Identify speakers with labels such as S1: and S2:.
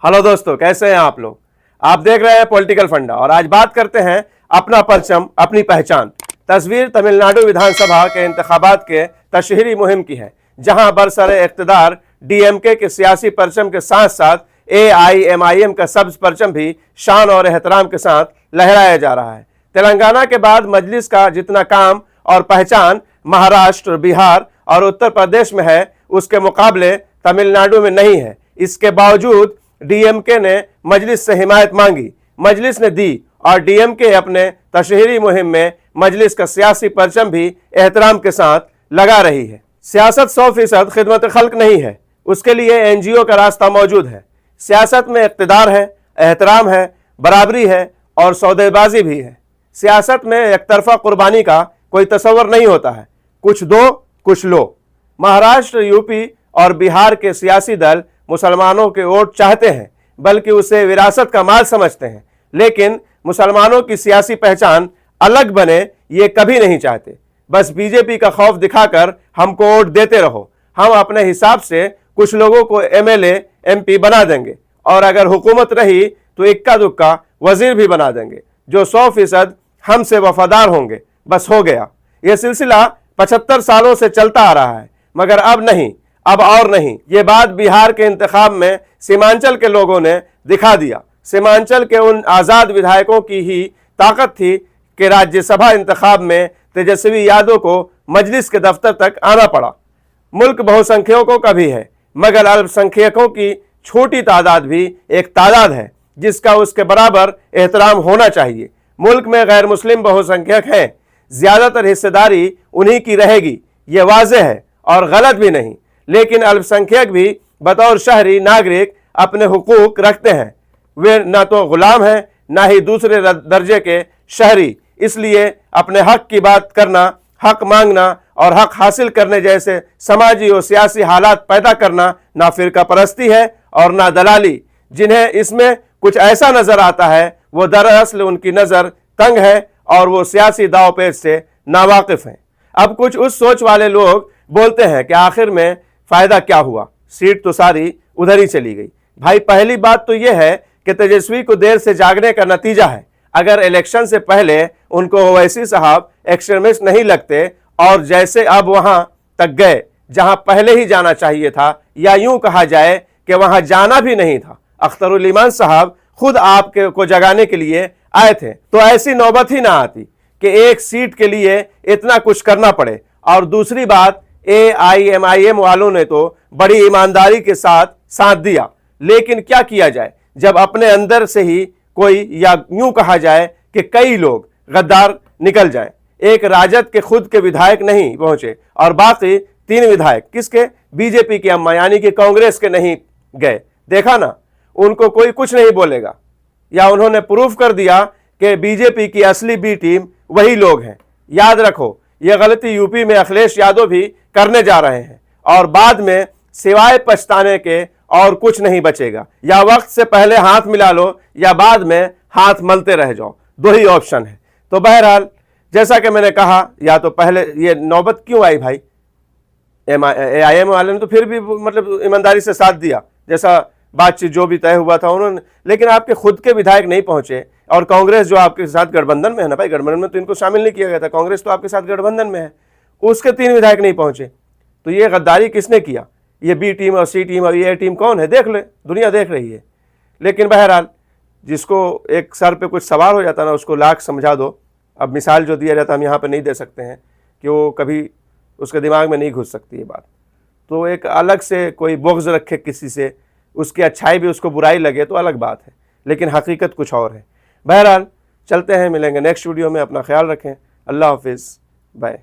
S1: Hello दोस्तों, कैसे हैं आप लोग। आप देख रहे हैं पॉलिटिकल फंडा और आज बात करते हैं अपना परचम अपनी पहचान। तस्वीर तमिलनाडु विधानसभा के इंतखाबात के तशहीरी मुहिम की है, जहां बरसरे इख्तिदार डीएमके के सियासी परचम के साथ साथ एआईएमआईएम का सब्ज परचम भी शान और एहतराम के साथ लहराया जा रहा है। तेलंगाना के बाद मजलिस का जितना काम और पहचान महाराष्ट्र, बिहार और उत्तर प्रदेश में है, उसके मुकाबले तमिलनाडु में नहीं है। इसके बावजूद डीएमके ने मजलिस से हिमायत मांगी, मजलिस ने दी और डीएमके अपने तशहीरी मुहिम में मजलिस का सियासी परचम भी एहतराम के साथ लगा रही है। सियासत 100% खिदमत खल्क नहीं है, उसके लिए एनजीओ का रास्ता मौजूद है। सियासत में इक़्तिदार है, एहतराम है, बराबरी है और सौदेबाजी भी है। सियासत में एक तरफा कुर्बानी का कोई तस्वर नहीं होता है, कुछ दो कुछ लो। महाराष्ट्र, यूपी और बिहार के सियासी दल मुसलमानों के वोट चाहते हैं, बल्कि उसे विरासत का माल समझते हैं, लेकिन मुसलमानों की सियासी पहचान अलग बने ये कभी नहीं चाहते। बस बीजेपी का खौफ दिखाकर हमको वोट देते रहो, हम अपने हिसाब से कुछ लोगों को एमएलए एमपी बना देंगे और अगर हुकूमत रही तो इक्का दुक्का वजीर भी बना देंगे जो 100% हमसे वफादार होंगे। बस हो गया। यह सिलसिला 75 सालों से चलता आ रहा है, मगर अब नहीं, अब और नहीं। ये बात बिहार के इंतखाब में सीमांचल के लोगों ने दिखा दिया। सीमांचल के उन आज़ाद विधायकों की ही ताकत थी कि राज्यसभा इंतखाब में तेजस्वी यादव को मजलिस के दफ्तर तक आना पड़ा। मुल्क बहुसंख्यकों का भी है, मगर अल्पसंख्यकों की छोटी तादाद भी एक तादाद है जिसका उसके बराबर एहतराम होना चाहिए। मुल्क में गैर मुस्लिम बहुसंख्यक हैं, ज़्यादातर हिस्सेदारी उन्हीं की रहेगी, ये वाज़ेह है और गलत भी नहीं। लेकिन अल्पसंख्यक भी बतौर शहरी नागरिक अपने हुकूक रखते हैं। वे ना तो गुलाम हैं, ना ही दूसरे दर्जे के शहरी। इसलिए अपने हक की बात करना, हक मांगना और हक हासिल करने जैसे समाजी और सियासी हालात पैदा करना ना फिरका परस्ती है और ना दलाली। जिन्हें इसमें कुछ ऐसा नजर आता है वो दरअसल उनकी नज़र तंग है और वो सियासी दावपेच से नावाकिफ हैं। अब कुछ उस सोच वाले लोग बोलते हैं कि आखिर में फ़ायदा क्या हुआ, सीट तो सारी उधर ही चली गई। भाई, पहली बात तो यह है कि तेजस्वी को देर से जागने का नतीजा है। अगर इलेक्शन से पहले उनको ओवैसी साहब एक्सट्रीमिस्ट नहीं लगते और जैसे अब वहां तक गए जहां पहले ही जाना चाहिए था, या यूं कहा जाए कि वहां जाना भी नहीं था। अख्तरुल ईमान साहब खुद आपके को जगाने के लिए आए थे, तो ऐसी नौबत ही ना आती कि एक सीट के लिए इतना कुछ करना पड़े। और दूसरी बात, एआईएमआईएम वालों ने तो बड़ी ईमानदारी के साथ दिया, लेकिन क्या किया जाए जब अपने अंदर से ही कोई, या यूं कहा जाए कि कई लोग गद्दार निकल जाए। एक राजद के खुद के विधायक नहीं पहुंचे और बाकी 3 विधायक किसके, बीजेपी के अम्मा यानी कि कांग्रेस के नहीं गए। देखा ना, उनको कोई कुछ नहीं बोलेगा, या उन्होंने प्रूफ कर दिया कि बीजेपी की असली बी टीम वही लोग हैं। याद रखो, यह गलती यूपी में अखिलेश यादव भी करने जा रहे हैं और बाद में सिवाय पछताने के और कुछ नहीं बचेगा। या वक्त से पहले हाथ मिला लो या बाद में हाथ मलते रह जाओ, 2 ही ऑप्शन है। तो बहरहाल, जैसा कि मैंने कहा, या तो पहले ये नौबत क्यों आई भाई, एआईएम वाले ने तो फिर भी मतलब ईमानदारी से साथ दिया, जैसा बातचीत जो भी तय हुआ था उन्होंने। लेकिन आपके खुद के विधायक नहीं पहुंचे और कांग्रेस जो आपके साथ गठबंधन में है ना भाई, गठबंधन में तो इनको शामिल नहीं किया गया था, कांग्रेस तो आपके साथ गठबंधन में है, उसके 3 विधायक नहीं पहुंचे। तो ये गद्दारी किसने किया? ये बी टीम और सी टीम और ये टीम कौन है, देख ले, दुनिया देख रही है। लेकिन बहरहाल, जिसको एक सर पे कुछ सवार हो जाता ना, उसको लाख समझा दो। अब मिसाल जो दिया जाता हम यहाँ पे नहीं दे सकते हैं कि वो कभी उसके दिमाग में नहीं घुस सकती ये बात। तो एक अलग से कोई बुग़्ज़ रखे किसी से, उसकी अच्छाई भी उसको बुराई लगे तो अलग बात है, लेकिन हकीकत कुछ और है। बहरहाल, चलते हैं, मिलेंगे नेक्स्ट वीडियो में। अपना ख्याल रखें। अल्लाह हाफिज़, बाय।